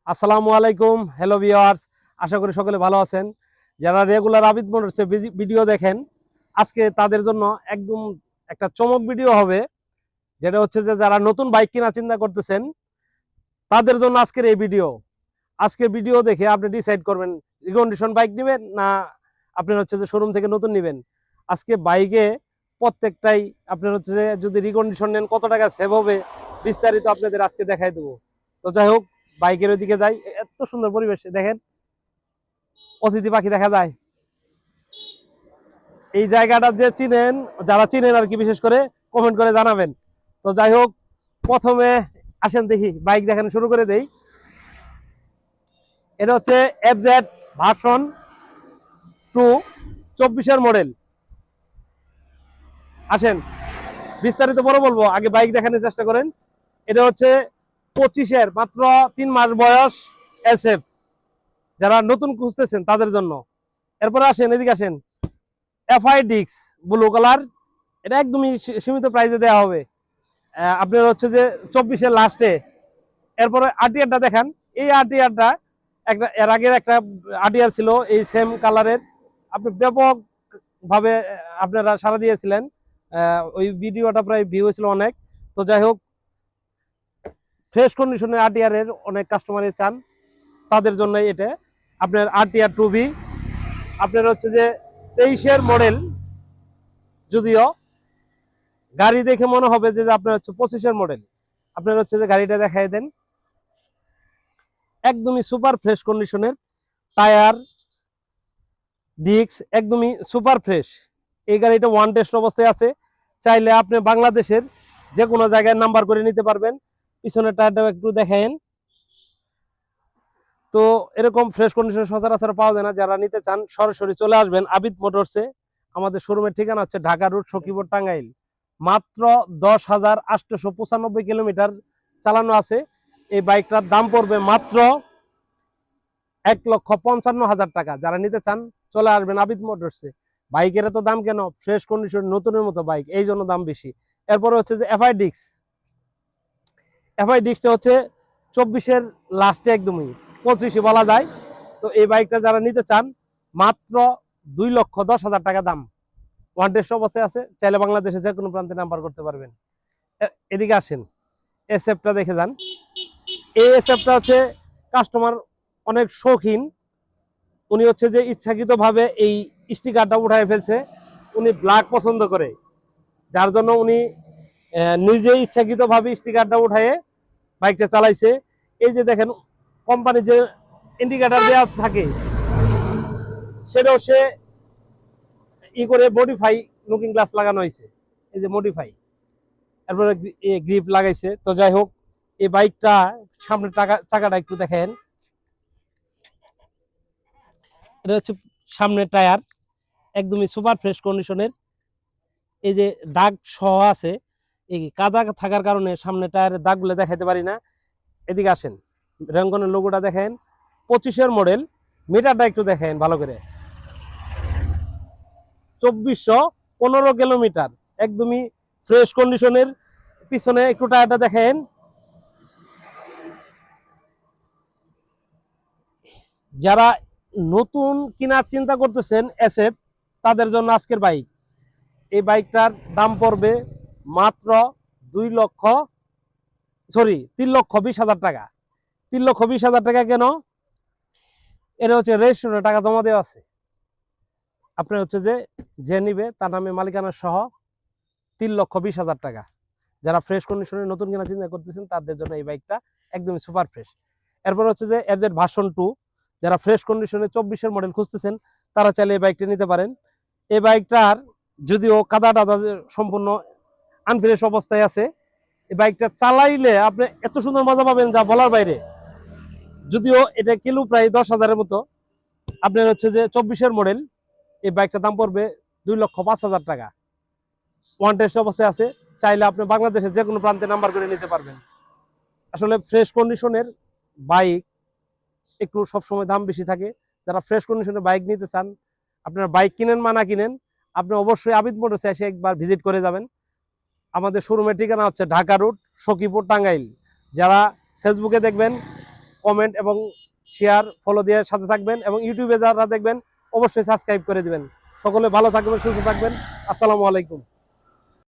আসসালামু আলাইকুম, hello viewers. আশা করি সকলে ভালো আছেন। যারা রেগুলার আবিদ মোটরসের ভিডিও দেখেন, আজকে তাদের জন্য একদম একটা চমক ভিডিও হবে। যেটা হচ্ছে যে যারা নতুন বাইক কেনার চিন্তা করতেছেন তাদের জন্য আজকের এই ভিডিও। আজকের ভিডিও দেখে আপনি ডিসাইড করবেন রিকন্ডিশন বাইক নেবেন না আপনার হচ্ছে যে শোরুম থেকে নতুন নেবেন। আজকে বাইকে প্রত্যেকটাই আপনার হচ্ছে যে যদি রিকন্ডিশন নেন কত টাকা সেভ হবে বিস্তারিত আপনাদের আজকে দেখাই দেবো। তো যাই হোক, বাইকের ওইদিকে যাই। এত সুন্দর পরিবেশ দেখেন, অতিথি পাখি দেখা যায়। এই জায়গাটা যে চিনেন, যারা চিনেন আর কি, বিশেষ করে কমেন্ট করে জানাবেন। তো যাই হোক, প্রথমে আসেন দেখি বাইক দেখানো শুরু করে দেই। এটা হচ্ছে এফজেড ভার্সন 2 24-এর মডেল। আসেন বিস্তারিত পরে বলবো, আগে বাইক দেখানোর চেষ্টা করেন। এটা হচ্ছে 25-এর, মাত্র 3 মাস বয়স এসএফ, যারা নতুন খুঁজতেছেন তাদের জন্য। এরপরে আসেন এদিকে আসেন, এফআই ডিক্স ব্লু কালার। এটা একদমই সীমিত প্রাইসে দেওয়া হবে আপনার হচ্ছে যে 24-এর লাস্টে। এরপরে আরটিআরটা দেখান। এই আরটিআরটা একটা এর আগের একটা আরটিআর ছিল এই সেম কালারের, আপনি ব্যাপক ভাবে আপনারা সাড়া দিয়েছিলেন। ওই ভিডিওটা প্রায় ভিউ হয়েছিল অনেক। তো যাই হোক, ফ্রেশ কন্ডিশনের আরটিআর এর অনেক কাস্টমারই চান, তাদের জন্য এটা আপনার আরটিআর 2B। আপনার হচ্ছে যে 23-এর মডেল, যদিও গাড়ি দেখে মনে হবে যে আপনার হচ্ছে 25-এর মডেল। আপনার হচ্ছে যে গাড়িটা দেখাই দেন, একদমই সুপার ফ্রেশ কন্ডিশনের টায়ার, ডিস্ক একদমই সুপার ফ্রেশ। এই গাড়িটা ওয়ান টেস্ট অবস্থায় আছে, চাইলে আপনি বাংলাদেশের যে কোনো জায়গায় নাম্বার করে নিতে পারবেন। পিছনের টায়ারটাও একটু দেখেন। তো এরকম ফ্রেশ কন্ডিশনে সচরাচর পাওয়া যায় না। যারা নিতে চান সরাসরি চলে আসবেন আবিদ মোটরসে। আমাদের শোরুমের ঠিকানা হচ্ছে ঢাকা রোড, সখীপুর, টাঙ্গাইল। মাত্র 10,895 কিলোমিটার চালানো আছে। এই বাইকটার দাম পড়বে মাত্র 1,55,000 টাকা। যারা নিতে চান চলে আসবেন আবিদ মোটরসে। বাইকের এত দাম কেন? ফ্রেশ কন্ডিশন, নতুনের মতো বাইক, এই জন্য দাম বেশি। এরপরে হচ্ছে যে এফআই ডিক্স। এফআই ডিক্সটা হচ্ছে 24-এর লাস্টে, একদমই 25 বলা যায়। তো এই বাইকটা যারা নিতে চান মাত্র 2,10,000 টাকা দাম। ওয়ান টেস্ট অবস্থায় আছে, চাইলে বাংলাদেশে যে কোনো প্রান্তে নাম্বার করতে পারবেন। এদিকে আসেন, এসএফটা দেখে যান। এই এসএফটা হচ্ছে কাস্টমার অনেক শৌখিন। উনি হচ্ছে যে ইচ্ছাকৃতভাবে এই স্টিকারটা উঠায় ফেলছে। উনি ব্ল্যাক পছন্দ করে, যার জন্য উনি নিজে ইচ্ছাকৃতভাবে স্টিকারটা উঠায়ে বাইকটা চালাইছে। এই যে দেখেন, কোম্পানি যে ইন্ডিকেটর দেওয়া থাকে সেটাও সে করে মডিফাই লুকিং গ্লাস লাগানো হয়েছে, এই যে মডিফাই। এরপরে গ্রিপ লাগাইছে। তো যাই হোক, এই বাইকটা সামনের চাকাটা একটু দেখেন। এটা হচ্ছে সামনের টায়ার, একদমই সুপার ফ্রেশ কন্ডিশনের। এই যে দাগ সহ আছে, এই কাদা থাকার কারণে সামনের টায়ারের দাগগুলো দেখাতে পারি না। এদিকে আসেন, রেঙ্গনের লোগোটা দেখেন। 25-এর মডেল, মিটারটা একটু দেখেন ভালো করে। 2,415 কিলোমিটার, একদমই ফ্রেশ কন্ডিশনের। পিছনে একটু টায়ারটা দেখেন। যারা নতুন কেনার চিন্তা করতেছেন এসএফ, তাদের জন্য আজকের বাইক। এই বাইকটার দাম পড়বে মাত্র 3,20,000 টাকা। 3,20,000 টাকা কেন? এটা হচ্ছে রেজিস্ট্রেশনের টাকা জমা দেওয়া আছে। আপনার হচ্ছে যে নিবে তার নামে মালিকানা সহ 3,20,000 টাকা। যারা ফ্রেশ কন্ডিশনে নতুন কেনার চিন্তা করতেছেন তাদের জন্য এই বাইকটা একদমই সুপার ফ্রেশ। এরপর হচ্ছে যে এফজেড ভার্সন 2, যারা ফ্রেশ কন্ডিশনে 24-এর মডেল খুঁজতেছেন তারা চাইলে এই বাইকটা নিতে পারেন। এই বাইকটার যদিও কাদা টাদা সম্পূর্ণ আনফ্রেশ অবস্থায় আছে, এই বাইকটা চালাইলে আপনি এত সুন্দর মজা পাবেন যা বলার বাইরে। যদিও এটা কিলো প্রায় 10,000-এর মতো। আপনার হচ্ছে যে 24-এর মডেল, এই বাইকটার দাম পড়বে 2,05,000 টাকা। ওয়ান টেস্ট অবস্থায় আছে, চাইলে আপনি বাংলাদেশের যে কোনো প্রান্তে নাম্বার করে নিতে পারবেন। আসলে ফ্রেশ কন্ডিশনের বাইক একটু সবসময় দাম বেশি থাকে। যারা ফ্রেশ কন্ডিশনের বাইক নিতে চান, আপনারা বাইক কিনেন বা না কিনেন, আপনি অবশ্যই আবিদ মোটরসে এসে একবার ভিজিট করে যাবেন। আমাদের শোরুমের ঠিকানা হচ্ছে ঢাকা রোড, সখীপুর, টাঙ্গাইল। যারা ফেসবুকে দেখবেন কমেন্ট এবং শেয়ার ফলো দিয়ে সাথে থাকবেন, এবং ইউটিউবে যারা দেখবেন অবশ্যই সাবস্ক্রাইব করে দিবেন। সকলে ভালো থাকবেন, সুস্থ থাকবেন। আসসালামু আলাইকুম।